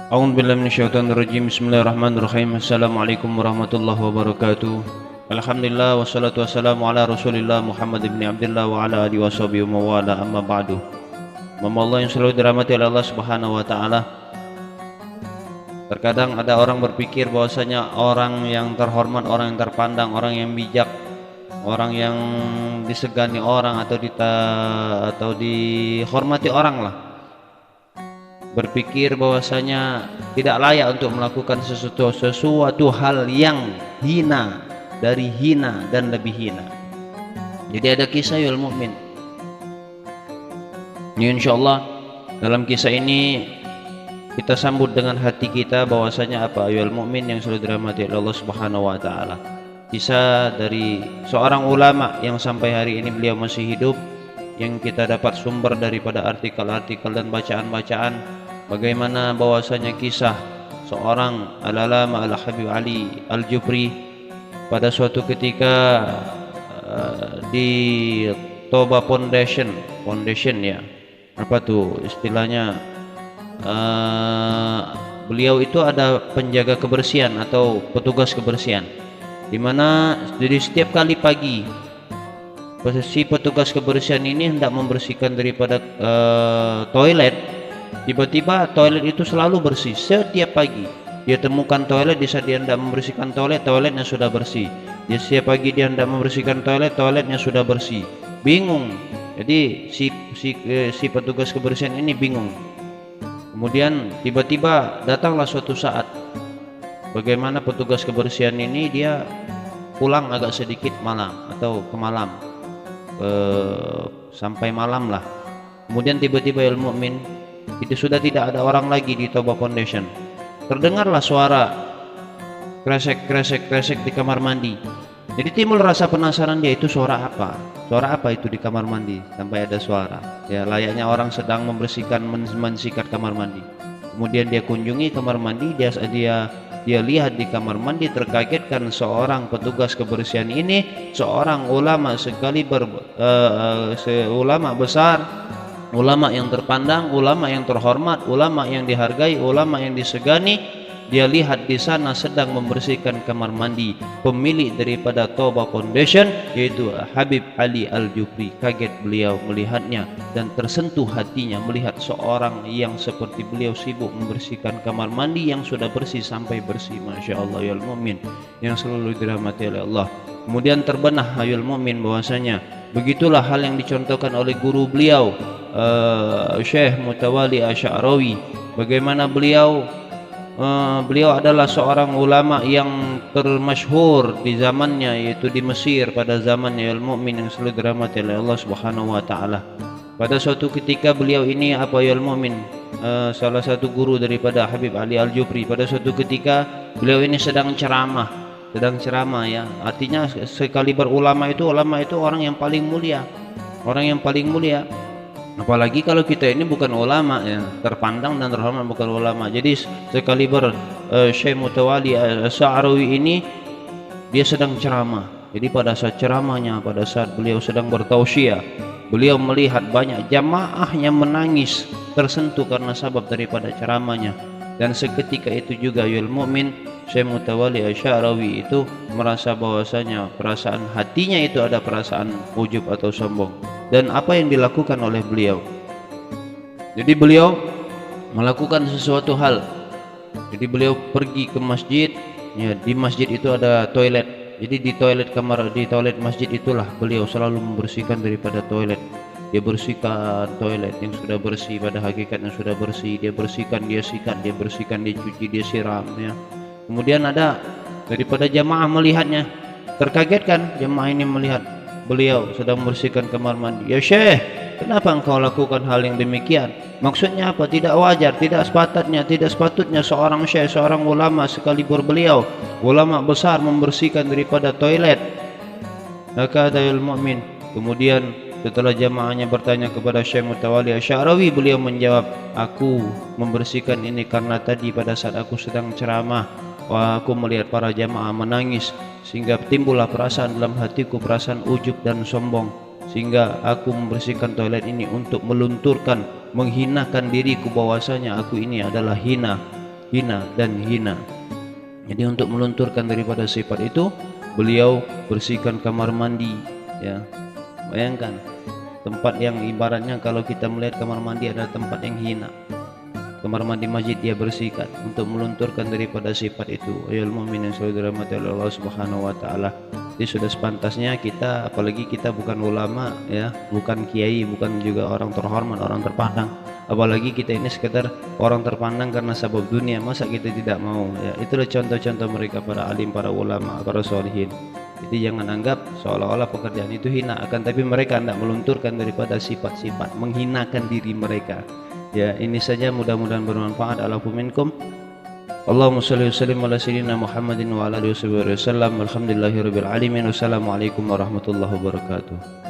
A'udzubillahi minasyaitonirrajim. Bismillahirrahmanirrahim. Assalamualaikum warahmatullahi wabarakatuh. Alhamdulillah wassalatu wassalamu ala Rasulillah Muhammad ibn Abdullah wa ala alihi washabihi wa wala amma ba'du. Mama Allah yang selalu dirahmati oleh Allah Subhanahu wa taala. Terkadang ada orang berpikir bahwasanya orang yang terhormat, orang yang terpandang, orang yang bijak, orang yang disegani orang atau dihormati orang lah, berpikir bahwasanya tidak layak untuk melakukan sesuatu hal yang hina, dari hina dan lebih hina. Jadi ada kisah yul mukmin. Ini insyaallah dalam kisah ini kita sambut dengan hati kita bahwasanya apa yul mukmin yang selalu dirahmati oleh Allah Subhanahu wa taala. Kisah dari seorang ulama yang sampai hari ini beliau masih hidup, yang kita dapat sumber daripada artikel-artikel dan bacaan-bacaan bagaimana bahwasanya kisah seorang al-alama al-Habib Ali Al-Jufri pada suatu ketika di Toba Foundation ya, apa tuh istilahnya, beliau itu ada penjaga kebersihan atau petugas kebersihan, dimana jadi setiap kali pagi si petugas kebersihan ini hendak membersihkan daripada toilet. Tiba-tiba toilet itu selalu bersih setiap pagi. Dia temukan toilet, di saat dia hendak membersihkan toilet, toiletnya sudah bersih. Dia setiap pagi dia hendak membersihkan toilet, toiletnya sudah bersih. Bingung. Jadi si petugas kebersihan ini bingung. Kemudian tiba-tiba datanglah suatu saat, bagaimana petugas kebersihan ini dia pulang agak sedikit malam atau ke malam, sampai malam lah. Kemudian tiba-tiba ya mukmin, itu sudah tidak ada orang lagi di Toba Foundation. Terdengarlah suara kresek di kamar mandi. Jadi timbul rasa penasaran dia, itu suara apa? Suara apa itu di kamar mandi sampai ada suara? Ya layaknya orang sedang membersihkan, mensikat kamar mandi. Kemudian dia kunjungi kamar mandi, dia lihat di kamar mandi, terkagetkan seorang petugas kebersihan ini, seorang ulama sekali ulama besar, ulama yang terpandang, ulama yang terhormat, ulama yang dihargai, ulama yang disegani. Dia lihat di sana sedang membersihkan kamar mandi pemilik daripada Toba Foundation, yaitu Habib Ali Al-Jufri. Kaget beliau melihatnya dan tersentuh hatinya melihat seorang yang seperti beliau sibuk membersihkan kamar mandi yang sudah bersih sampai bersih. Masya Allah ya mukmin yang selalu dirahmati oleh Allah. Kemudian terbenah ayul mukmin bahwasanya begitulah hal yang dicontohkan oleh guru beliau, Syekh Mutawali Asy'arawi. Bagaimana beliau adalah seorang ulama yang termasyhur di zamannya, yaitu di Mesir pada zamannya al mukmin yang selalu dirahmati oleh Allah Subhanahu wa taala. Pada suatu ketika beliau ini al mukmin, salah satu guru daripada Habib Ali Al-Jufri, pada suatu ketika beliau ini sedang ceramah ya. Artinya sekali berulama itu orang yang paling mulia, apalagi kalau kita ini bukan ulama ya, terpandang dan terhormat bukan ulama. Jadi sekali Syekh Mutawali Asy'arawi ini dia sedang ceramah. Jadi pada saat ceramahnya, pada saat beliau sedang bertausiah, beliau melihat banyak jamaah yang menangis tersentuh karena sebab daripada ceramahnya. Dan seketika itu juga yul mukmin Syekh Mutawali Asy'arawi itu merasa bahwasanya perasaan hatinya itu ada perasaan ujub atau sombong. Dan apa yang dilakukan oleh beliau? Jadi beliau melakukan sesuatu hal. Jadi beliau pergi ke masjid, ya, di masjid itu ada toilet. Jadi di toilet masjid itulah beliau selalu membersihkan daripada toilet. Dia bersihkan toilet yang sudah bersih, pada hakikatnya sudah bersih. Dia bersihkan, dia sikat, dia bersihkan, dia cuci, dia siram ya. Kemudian ada daripada jamaah melihatnya, terkagetkan jamaah ini melihat beliau sedang membersihkan kamar mandi. Ya Syekh, kenapa engkau lakukan hal yang demikian? Maksudnya apa? Tidak wajar, tidak sepatutnya seorang syekh, seorang ulama sekalipun beliau ulama besar membersihkan daripada toilet. Maka dayul mukmin. Kemudian setelah jamaahnya bertanya kepada Syekh Mutawali Asy'arawi, beliau menjawab, aku membersihkan ini karena tadi pada saat aku sedang ceramah, aku melihat para jamaah menangis, sehingga timbullah perasaan dalam hatiku, perasaan ujub dan sombong, sehingga aku membersihkan toilet ini untuk melunturkan, menghinakan diriku bahwasanya aku ini adalah hina. hina dan hina. Jadi untuk melunturkan daripada sifat itu, beliau bersihkan kamar mandi, ya. Bayangkan tempat yang ibaratnya kalau kita melihat kamar mandi adalah tempat yang hina, kamar mandi masjid dia bersihkan untuk melunturkan daripada sifat itu. Ayol mu'minin sallallahu alaihi Allah Subhanahu wa taala. Jadi sudah sepantasnya kita, apalagi kita bukan ulama ya, bukan kiai, bukan juga orang terhormat, orang terpandang, apalagi kita ini sekedar orang terpandang karena sebab dunia, masa kita tidak mau ya. Itulah contoh-contoh mereka, para alim, para ulama, para sholihin. Jadi jangan anggap seolah-olah pekerjaan itu hina, akan tapi mereka tidak melunturkan daripada sifat-sifat menghinakan diri mereka. Ya, ini saja, mudah-mudahan bermanfaat. Alafu minkum. Allahumma shalli wa sallim ala sayyidina Muhammadin wa ala alihi wasallam. Alhamdulillahirabbil alamin. Wassalamualaikum warahmatullahi wabarakatuh.